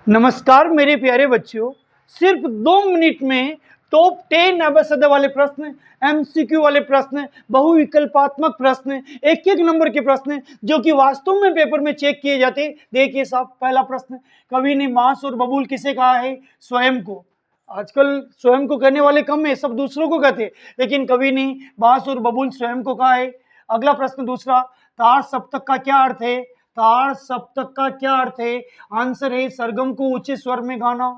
नमस्कार मेरे प्यारे बच्चों, सिर्फ 2 मिनट में टॉप 10 अवसद वाले प्रश्न, एमसीक्यू वाले प्रश्न, बहुविकल्पात्मक प्रश्न, एक एक नंबर के प्रश्न जो कि वास्तव में पेपर में चेक किए जाते। देखिए साहब, पहला प्रश्न, कवि ने मांस और बबूल किसे कहा है? स्वयं को। आजकल स्वयं को कहने वाले कम है, सब दूसरों को कहते, लेकिन कवि ने बांस और बबूल स्वयं को कहा है। अगला प्रश्न दूसरा, तार सप्तक का क्या अर्थ है? तार सप्तक का क्या अर्थ है? आंसर है सरगम को ऊंचे स्वर में गाना।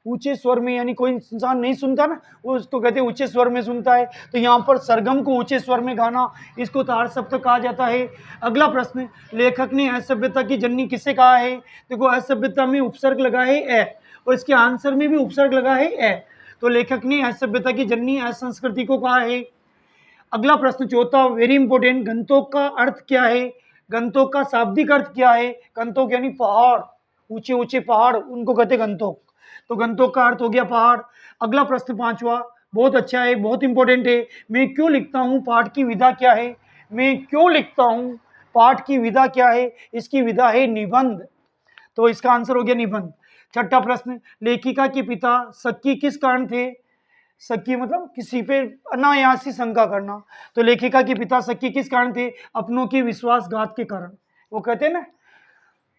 ऊंचे स्वर में यानी कोई इंसान नहीं सुनता ना, वो उसको कहते हैं ऊंचे स्वर में सुनता है, तो यहाँ पर सरगम को ऊंचे स्वर में गाना, इसको तार सप्तक कहा जाता है। अगला प्रश्न, लेखक ने असभ्यता की जननी किसे कहा है? देखो, असभ्यता में उपसर्ग लगा है ए, और इसके आंसर में भी उपसर्ग लगा है ए, तो लेखक ने असभ्यता की जननी असंस्कृति को कहा है। अगला प्रश्न चौथा, वेरी इंपॉर्टेंट, गंतोक का अर्थ क्या है? गंतोक का शाब्दिक अर्थ क्या है? गंतोक यानी पहाड़, ऊंचे ऊंचे पहाड़, उनको कहते गंतोक, तो गंतोक का अर्थ हो गया पहाड़। अगला प्रश्न पांचवा, बहुत अच्छा है, बहुत इंपॉर्टेंट है, मैं क्यों लिखता हूँ, पाठ की विधा क्या है? मैं क्यों लिखता हूँ, पाठ की विधा क्या है? इसकी विधा है निबंध, तो इसका आंसर हो गया निबंध। छठा प्रश्न, लेखिका के पिता शक्की किस कारण थे? शक्की मतलब किसी पे अनायासी शंका करना, तो लेखिका के पिता शक्की किस कारण थे? अपनों के विश्वासघात के कारण। वो कहते हैं ना,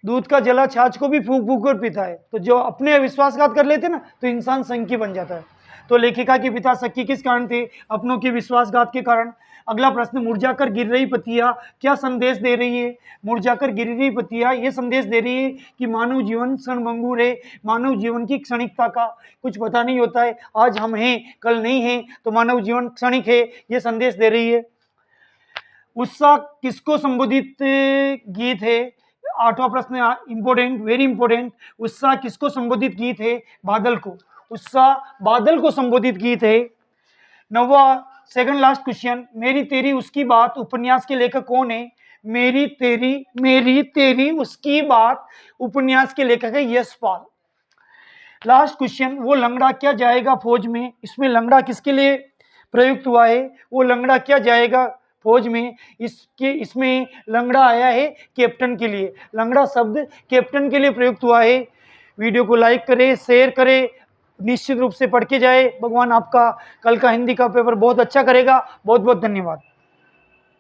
दूध का जला छाछ को भी फूंक फूंक कर पीता है, तो जो अपने विश्वासघात कर लेते ना, तो इंसान शंकी बन जाता है। तो लेखिका के पिता शक्की किस कारण थे? अपनों के विश्वासघात के कारण। अगला प्रश्न, मुरझाकर गिर रही पत्तियां क्या संदेश दे रही है? मुरझाकर गिर रही पत्तियां ये संदेश दे रही है कि मानव जीवन क्षणभंगुर है, मानव जीवन की क्षणिकता का कुछ पता नहीं होता है, आज हम हैं कल नहीं हैं, तो मानव जीवन क्षणिक है, ये संदेश दे रही है। उत्साह किसको संबोधित गीत है? आठवां प्रश्न इंपोर्टेंट, वेरी इंपोर्टेंट, उत्साह किसको संबोधित गीत है? बादल को। उत्साह बादल को संबोधित गीत है। नौवा, सेकंड लास्ट क्वेश्चन, मेरी तेरी उसकी बात उपन्यास के लेखक कौन है? मेरी तेरी उसकी बात उपन्यास के लेखक है यशपाल। लास्ट क्वेश्चन, वो लंगड़ा क्या जाएगा फौज में? इसमें लंगड़ा किसके लिए प्रयुक्त हुआ है? वो लंगड़ा क्या जाएगा फौज में, इसमें लंगड़ा आया है कैप्टन के लिए, लंगड़ा शब्द कैप्टन के लिए प्रयुक्त हुआ है। वीडियो को लाइक करें, शेयर करें, निश्चित रूप से पढ़ के जाए। भगवान आपका कल का हिंदी का पेपर बहुत अच्छा करेगा। बहुत बहुत धन्यवाद।